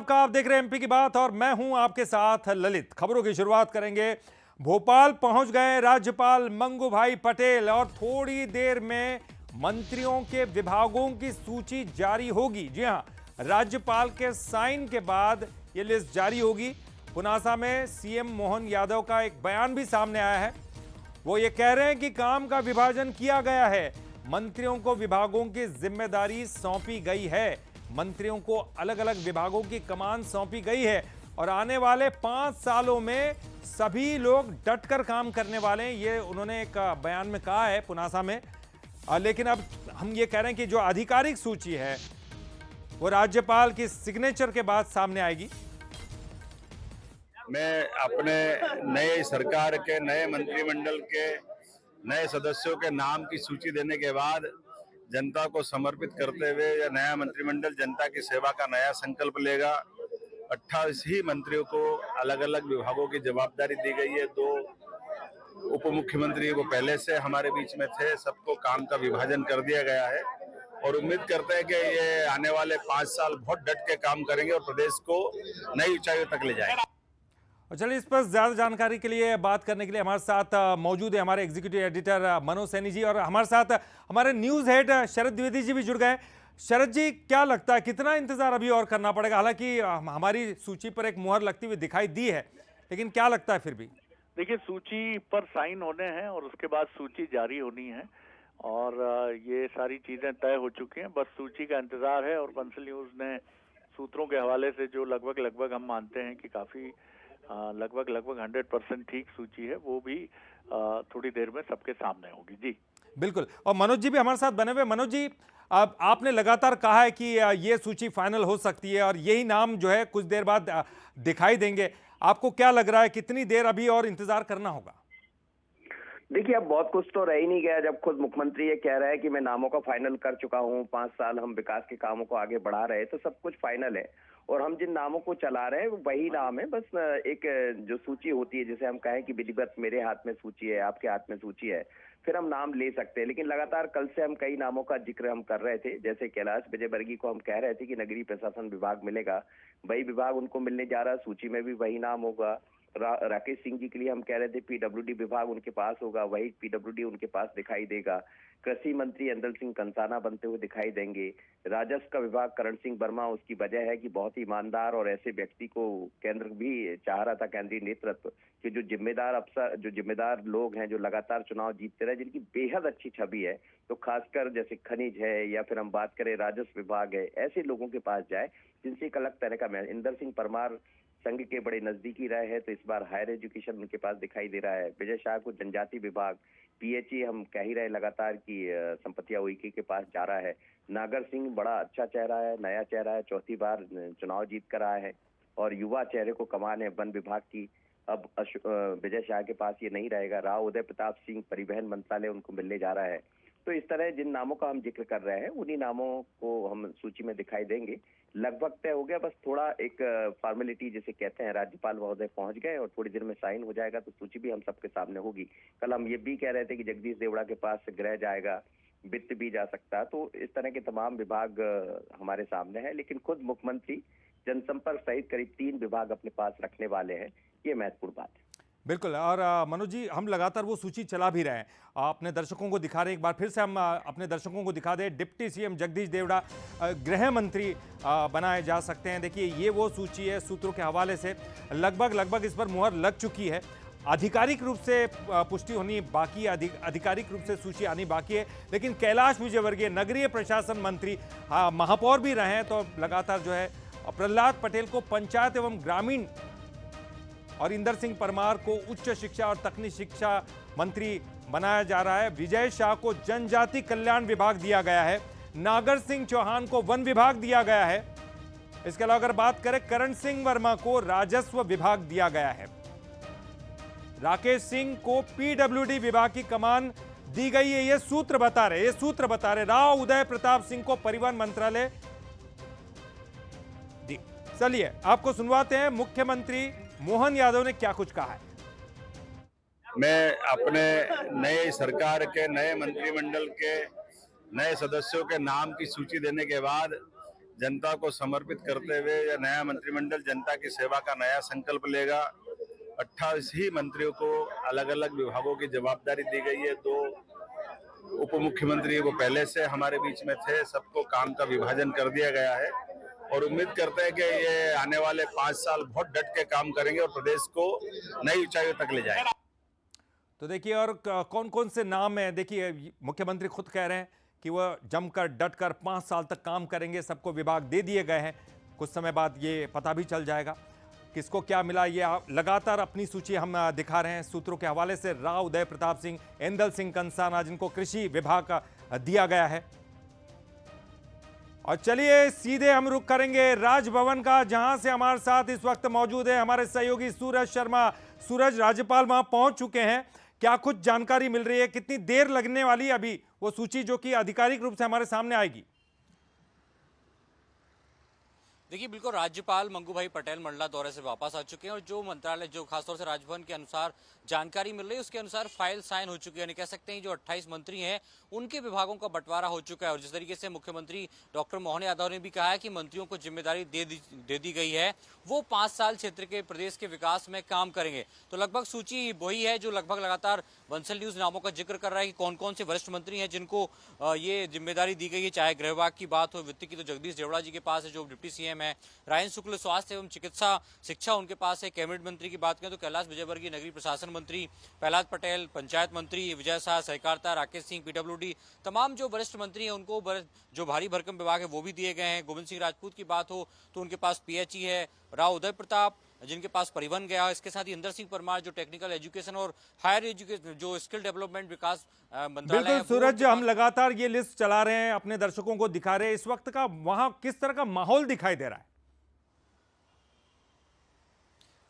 आपका, आप देख रहे हैं एमपी की बात और मैं हूं आपके साथ ललित। खबरों की शुरुआत करेंगे। भोपाल पहुंच गए राज्यपाल मंगू भाई पटेल और थोड़ी देर में मंत्रियों के विभागों की सूची जारी होगी। जी हां, राज्यपाल के साइन के बाद यह लिस्ट जारी होगी। पुनासा में सीएम मोहन यादव का एक बयान भी सामने आया है। वो ये कह रहे हैं कि काम का विभाजन किया गया है, मंत्रियों को विभागों की जिम्मेदारी सौंपी गई है, मंत्रियों को अलग अलग विभागों की कमान सौंपी गई है और आने वाले 5 सालों में सभी लोग डटकर काम करने वाले हैं, ये उन्होंने एक बयान में कहा है पुनासा में। लेकिन अब हम ये कह रहे हैं कि जो आधिकारिक सूची है वो राज्यपाल की सिग्नेचर के बाद सामने आएगी। मैं अपने नए सरकार के नए मंत्रिमंडल के नए सदस्यों के नाम की सूची देने के बाद जनता को समर्पित करते हुए यह नया मंत्रिमंडल जनता की सेवा का नया संकल्प लेगा। 28 ही मंत्रियों को अलग अलग विभागों की जवाबदारी दी गई है। 2 उप मुख्यमंत्री वो पहले से हमारे बीच में थे, सबको काम का विभाजन कर दिया गया है और उम्मीद करते हैं कि ये आने वाले 5 साल बहुत डट के काम करेंगे और प्रदेश को नई ऊंचाइयों तक ले जाएंगे। और चलिए, इस पर ज्यादा जानकारी के लिए, बात करने के लिए हमारे साथ मौजूद है हमारे एग्जीक्यूटिव एडिटर मनोज सैनी जी और हमारे साथ हमारे न्यूज हेड शरद द्विवेदी जी भी जुड़ गए। शरद जी, क्या लगता है कितना इंतजार अभी और करना पड़ेगा? हालांकि हमारी सूची पर एक मुहर लगती हुई दिखाई दी है, लेकिन क्या लगता है फिर भी? देखिए, सूची पर साइन होने हैं और उसके बाद सूची जारी होनी है और ये सारी चीजें तय हो चुकी हैं। बस सूची का इंतजार है और बंसल न्यूज ने सूत्रों के हवाले से जो लगभग हम मानते हैं कि काफी लगभग 100% ठीक सूची है, वो भी थोड़ी देर में सबके सामने होगी। जी बिल्कुल। और मनोज जी भी हमारे साथ बने हुए। मनोज जी, अब आपने लगातार कहा है कि ये सूची फाइनल हो सकती है और यही नाम जो है कुछ देर बाद दिखाई देंगे। आपको क्या लग रहा है, कितनी देर अभी और इंतजार करना होगा? देखिए, अब बहुत कुछ तो रह ही नहीं गया जब खुद मुख्यमंत्री ये कह रहा है कि मैं नामों का फाइनल कर चुका हूँ, 5 साल हम विकास के कामों को आगे बढ़ा रहे हैं, तो सब कुछ फाइनल है और हम जिन नामों को चला रहे हैं वो वही नाम है। बस एक जो सूची होती है, जैसे हम कहें कि विधिवत मेरे हाथ में सूची है, आपके हाथ में सूची है, फिर हम नाम ले सकते हैं। लेकिन लगातार कल से हम कई नामों का जिक्र हम कर रहे थे, जैसे कैलाश विजयवर्गीय को हम कह रहे थे कि नगरीय प्रशासन विभाग मिलेगा, वही विभाग उनको मिलने जा रहा है, सूची में भी वही नाम होगा। राकेश सिंह जी के लिए हम कह रहे थे पीडब्ल्यूडी विभाग उनके पास होगा, वही पीडब्ल्यूडी उनके पास दिखाई देगा। कृषि मंत्री अंदल सिंह कंसाना बनते हुए दिखाई देंगे। राजस्व का विभाग करण सिंह वर्मा, उसकी वजह है कि बहुत ही ईमानदार और ऐसे व्यक्ति को केंद्र भी चाह रहा था, केंद्रीय नेतृत्व कि जो जिम्मेदार अफसर, जो जिम्मेदार लोग हैं, जो लगातार चुनाव जीतते रहे, जिनकी बेहद अच्छी छवि है, तो खासकर जैसे खनिज है या फिर हम बात करें राजस्व विभाग है, ऐसे लोगों के पास जाए जिनसे एक अलग तरह का। इंदर सिंह परमार संघ के बड़े नजदीकी रहे हैं, तो इस बार हायर एजुकेशन उनके पास दिखाई दे रहा है। विजय शाह को जनजाति विभाग, पीएचई हम कह ही रहे लगातार की संपतिया उइके के पास जा रहा है। नागर सिंह बड़ा अच्छा चेहरा है, नया चेहरा है, चौथी बार चुनाव जीत कर आया है और युवा चेहरे को कमान है वन विभाग की। अब विजय शाह के पास ये नहीं रहेगा। राव उदय प्रताप सिंह परिवहन मंत्रालय उनको मिलने जा रहा है। तो इस तरह जिन नामों का हम जिक्र कर रहे हैं उन्हीं नामों को हम सूची में दिखाई देंगे। लगभग तय हो गया, बस थोड़ा एक फॉर्मेलिटी जिसे कहते हैं, राज्यपाल महोदय पहुंच गए और थोड़ी देर में साइन हो जाएगा तो सूची भी हम सबके सामने होगी। कल हम ये भी कह रहे थे कि जगदीश देवड़ा के पास गृह जाएगा, वित्त भी जा सकता है, तो इस तरह के तमाम विभाग हमारे सामने है। लेकिन खुद मुख्यमंत्री जनसंपर्क सहित करीब 3 विभाग अपने पास रखने वाले हैं, ये महत्वपूर्ण बात है। बिल्कुल। और मनोज जी, हम लगातार वो सूची चला भी रहे हैं, अपने दर्शकों को दिखा रहे हैं। एक बार फिर से हम अपने दर्शकों को दिखा दें। डिप्टी सीएम जगदीश देवड़ा गृह मंत्री बनाए जा सकते हैं। देखिए, ये वो सूची है, सूत्रों के हवाले से लगभग इस पर मुहर लग चुकी है। आधिकारिक रूप से पुष्टि होनी बाकी है, आधिकारिक रूप से सूची आनी बाकी है। लेकिन कैलाश विजयवर्गीय नगरीय प्रशासन मंत्री, महापौर भी रहे हैं, तो लगातार जो है प्रहलाद पटेल को पंचायत एवं ग्रामीण और इंदर सिंह परमार को उच्च शिक्षा और तकनीकी शिक्षा मंत्री बनाया जा रहा है। विजय शाह को जनजाति कल्याण विभाग दिया गया है। नागर सिंह चौहान को वन विभाग दिया गया है। इसके अलावा अगर बात करें, करण सिंह वर्मा को राजस्व विभाग दिया गया है। राकेश सिंह को पीडब्ल्यूडी विभाग की कमान दी गई है। ये सूत्र बता रहे। राव उदय प्रताप सिंह को परिवहन मंत्रालय दी। चलिए, आपको सुनवाते हैं मुख्यमंत्री मोहन यादव ने क्या कुछ कहा है। मैं अपने नए सरकार के नए मंत्रिमंडल के नए सदस्यों के नाम की सूची देने के बाद जनता को समर्पित करते हुए यह नया मंत्रिमंडल जनता की सेवा का नया संकल्प लेगा। 28 ही मंत्रियों को अलग अलग विभागों की जवाबदारी दी गई है। 2 उप मुख्यमंत्री वो पहले से हमारे बीच में थे, सबको काम का विभाजन कर दिया गया है और उम्मीद करते हैं कि ये आने वाले 5 साल बहुत डट के काम करेंगे और प्रदेश को नई ऊंचाइयों तक ले जाएंगे। तो देखिए, और कौन कौन से नाम हैं? देखिए, मुख्यमंत्री खुद कह रहे हैं कि वह जमकर डटकर 5 साल तक काम करेंगे। सबको विभाग दे दिए गए हैं, कुछ समय बाद ये पता भी चल जाएगा किसको क्या मिला। ये लगातार अपनी सूची हम दिखा रहे हैं सूत्रों के हवाले से। राव उदय प्रताप सिंह, एंदल सिंह कंसाना, जिनको कृषि विभाग का दिया गया है। और चलिए सीधे हम रुख करेंगे राजभवन का, जहां से हमारे साथ इस वक्त मौजूद है हमारे सहयोगी सूरज शर्मा। सूरज, राज्यपाल वहां पहुंच चुके हैं, क्या कुछ जानकारी मिल रही है? कितनी देर लगने वाली है अभी वो सूची जो कि आधिकारिक रूप से हमारे सामने आएगी? देखिए, बिल्कुल राज्यपाल मंगू भाई पटेल मंडला दौरे से वापस आ चुके हैं और जो मंत्रालय, जो खासतौर से राजभवन के अनुसार जानकारी मिल रही है, उसके अनुसार फाइल साइन हो चुकी है। यानी कह सकते हैं जो 28 मंत्री हैं उनके विभागों का बंटवारा हो चुका है। और जिस तरीके से मुख्यमंत्री डॉक्टर मोहन यादव ने भी कहा है कि मंत्रियों को जिम्मेदारी दे दी गई है, वो 5 साल क्षेत्र के प्रदेश के विकास में काम करेंगे। तो लगभग सूची वही है जो लगभग लगातार बंसल न्यूज नामों का जिक्र कर रहा है कि कौन कौन से वरिष्ठ मंत्री हैं जिनको ये जिम्मेदारी दी गई है। चाहे गृह विभाग की बात हो, वित्त की तो जगदीश देवड़ा जी के पास है जो डिप्टी सीएम है, रायन शुक्ल स्वास्थ्य एवं चिकित्सा शिक्षा उनके पास है। कैबिनेट मंत्री की बात करें तो कैलाश विजयवर्गीय नगरीय प्रशासन मंत्री, प्रहलाद पटेल पंचायत मंत्री, विजय शाह सहकारिता, राकेश सिंह पीडब्ल्यूडी, तमाम जो वरिष्ठ मंत्री हैं उनको जो भारी भरकम विभाग है वो भी दिए गए हैं। गोविंद सिंह राजपूत की बात हो तो उनके पास पीएचई है, राव उदय प्रताप जिनके पास परिवहन गया है, इसके साथ ही इंदर सिंह परमार जो टेक्निकल एजुकेशन और हायर एजुकेशन जो स्किल डेवलपमेंट विकास मंत्रालय है। बिल्कुल सूरज, हम लगातार ये लिस्ट चला रहे हैं, अपने दर्शकों को दिखा रहे हैं। इस वक्त का वहां किस तरह का माहौल दिखाई दे रहा है?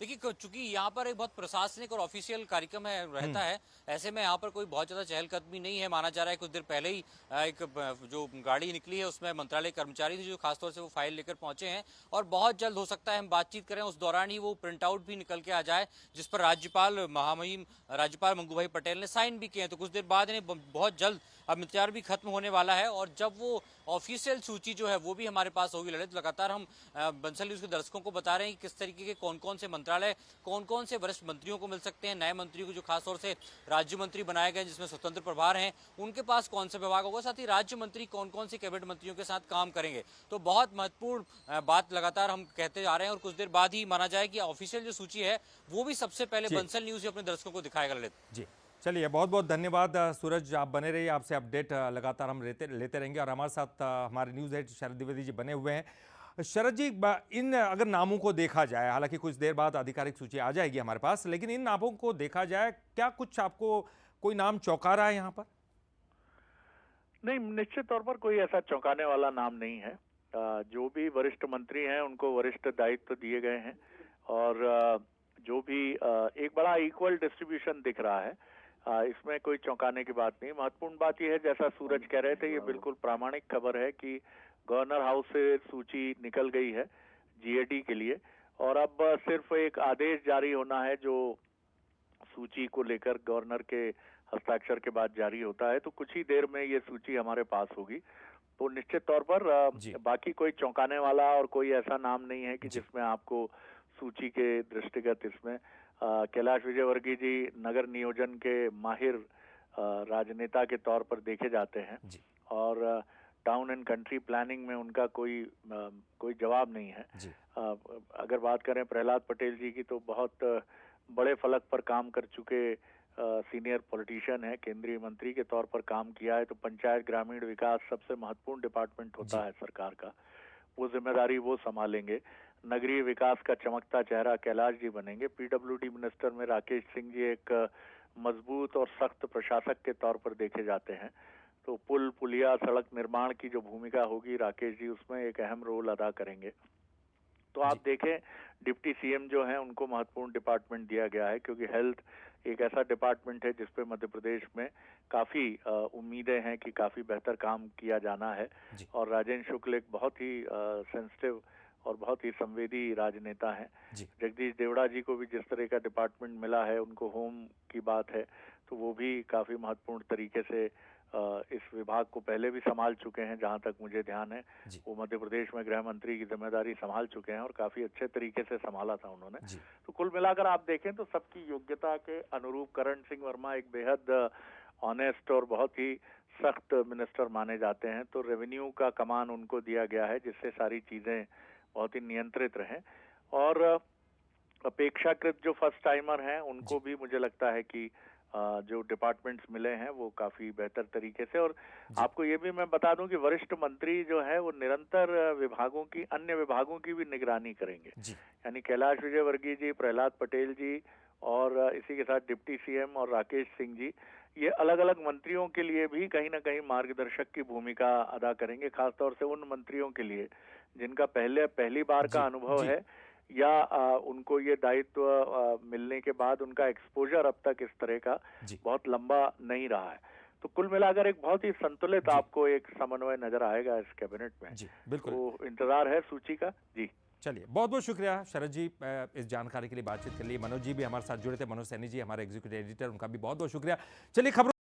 देखिए, चूंकि यहाँ पर एक बहुत प्रशासनिक और ऑफिशियल कार्यक्रम है रहता है, ऐसे में यहाँ पर कोई बहुत ज्यादा चहलकदमी नहीं है। माना जा रहा है कुछ देर पहले ही एक जो गाड़ी निकली है उसमें मंत्रालय कर्मचारी थे जो खासतौर से वो फाइल लेकर पहुंचे हैं और बहुत जल्द हो सकता है हम बातचीत करें उस दौरान ही वो प्रिंट आउट भी निकल के आ जाए जिस पर राज्यपाल महामहिम राज्यपाल मंगू भाई पटेल ने साइन भी किए हैं। तो कुछ देर बाद इन्हें बहुत जल्द अब इंतजार भी खत्म होने वाला है और जब वो ऑफिशियल सूची जो है वो भी हमारे पास होगी। ललित, लगातार हम बंसल न्यूज के दर्शकों को बता रहे हैं कि किस तरीके के कौन कौन से मंत्रालय कौन कौन से वरिष्ठ मंत्रियों को मिल सकते हैं, नए मंत्रियों को जो खासतौर से राज्य मंत्री बनाए गए जिसमें स्वतंत्र प्रभार हैं उनके पास कौन सा विभाग होगा, साथ ही राज्य मंत्री कौन कौन से कैबिनेट मंत्रियों के साथ काम करेंगे। तो बहुत महत्वपूर्ण बात लगातार हम कहते जा रहे हैं और कुछ देर बाद ही माना जाए कि ऑफिशियल जो सूची है वो भी सबसे पहले बंसल न्यूज अपने दर्शकों को दिखाएगा। ललित जी, चलिए बहुत बहुत धन्यवाद सूरज, आप बने रहिए, आपसे अपडेट लगातार हम लेते रहेंगे। और हमारे साथ हमारे न्यूज़ हेड शरद द्विवेदी जी बने हुए हैं। शरद जी, इन अगर नामों को देखा जाए, हालांकि कुछ देर बाद आधिकारिक सूची आ जाएगी हमारे पास, लेकिन इन नामों को देखा जाए, क्या कुछ आपको कोई नाम चौंका रहा है यहाँ पर? नहीं, निश्चित तौर पर कोई ऐसा चौंकाने वाला नाम नहीं है। जो भी वरिष्ठ मंत्री हैं उनको वरिष्ठ दायित्व दिए गए हैं और जो भी एक बड़ा इक्वल डिस्ट्रीब्यूशन दिख रहा है, इसमें कोई चौंकाने की बात नहीं। महत्वपूर्ण बात यह है, जैसा सूरज कह रहे थे, ये बिल्कुल प्रामाणिक खबर है कि गवर्नर हाउस से सूची निकल गई है जीएडी के लिए और अब सिर्फ एक आदेश जारी होना है जो सूची को लेकर गवर्नर के हस्ताक्षर के बाद जारी होता है। तो कुछ ही देर में ये सूची हमारे पास होगी। तो निश्चित तौर पर बाकी कोई चौंकाने वाला और कोई ऐसा नाम नहीं है कि जिसमें आपको सूची के दृष्टिगत इसमें कैलाश विजयवर्गीय जी नगर नियोजन के माहिर राजनेता के तौर पर देखे जाते हैं और टाउन एंड कंट्री प्लानिंग में उनका कोई जवाब नहीं है। अगर बात करें प्रहलाद पटेल जी की तो बहुत बड़े फलक पर काम कर चुके सीनियर पॉलिटिशियन है, केंद्रीय मंत्री के तौर पर काम किया है। तो पंचायत ग्रामीण विकास सबसे महत्वपूर्ण डिपार्टमेंट होता है सरकार का, वो जिम्मेदारी वो संभालेंगे। नगरीय विकास का चमकता चेहरा कैलाश जी बनेंगे। पीडब्ल्यूडी मिनिस्टर में राकेश सिंह जी एक मजबूत और सख्त प्रशासक के तौर पर देखे जाते हैं। तो पुल पुलिया सड़क निर्माण की जो भूमिका होगी राकेश जी उसमें एक अहम रोल अदा करेंगे। तो आप देखें डिप्टी सीएम जो हैं उनको महत्वपूर्ण डिपार्टमेंट दिया गया है क्योंकि हेल्थ एक ऐसा डिपार्टमेंट है जिसपे मध्य प्रदेश में काफी उम्मीदें हैं कि काफी बेहतर काम किया जाना है। और राजेंद्र शुक्ल एक बहुत ही सेंसिटिव और बहुत ही संवेदी राजनेता हैं। जगदीश देवड़ा जी को भी जिस तरह का डिपार्टमेंट मिला है, उनको होम की बात है तो वो भी काफी महत्वपूर्ण तरीके से इस विभाग को पहले भी संभाल चुके हैं, जहां तक मुझे ध्यान है। जी। वो मध्य प्रदेश में गृह मंत्री की जिम्मेदारी संभाल चुके हैं और काफी अच्छे तरीके से संभाला था उन्होंने। जी। तो कुल मिलाकर आप देखें तो सबकी योग्यता के अनुरूप करण सिंह वर्मा एक बेहद ऑनेस्ट और बहुत ही सख्त मिनिस्टर माने जाते हैं। तो रेवेन्यू का कमान उनको दिया गया है, जिससे सारी चीजें बहुत ही नियंत्रित रहें। और अपेक्षाकृत जो फर्स्ट टाइमर हैं उनको भी मुझे लगता है कि जो डिपार्टमेंट्स मिले हैं वो काफी बेहतर तरीके से। और आपको ये भी मैं बता दूं कि वरिष्ठ मंत्री जो है वो निरंतर विभागों की, अन्य विभागों की भी निगरानी करेंगे। जी। यानी कैलाश विजयवर्गीय जी, प्रहलाद पटेल जी और इसी के साथ डिप्टी सीएम और राकेश सिंह जी, ये अलग अलग मंत्रियों के लिए भी कहीं ना कहीं मार्गदर्शक की भूमिका अदा करेंगे, खासतौर से उन मंत्रियों के लिए जिनका पहली बार का अनुभव है या उनको ये दायित्व मिलने के बाद उनका एक्सपोजर अब तक इस तरह का बहुत लंबा नहीं रहा है। तो कुल मिलाकर एक बहुत ही संतुलित आपको एक समन्वय नजर आएगा इस कैबिनेट में। जी, बिल्कुल। तो इंतजार है सूची का। जी चलिए, बहुत बहुत शुक्रिया शरद जी इस जानकारी के लिए बातचीत के लिए। मनोज जी भी हमारे साथ जुड़े थे, मनोज सैनी जी हमारे एग्जीक्यूटिव एडिटर, उनका भी बहुत बहुत शुक्रिया। चलिए खबरों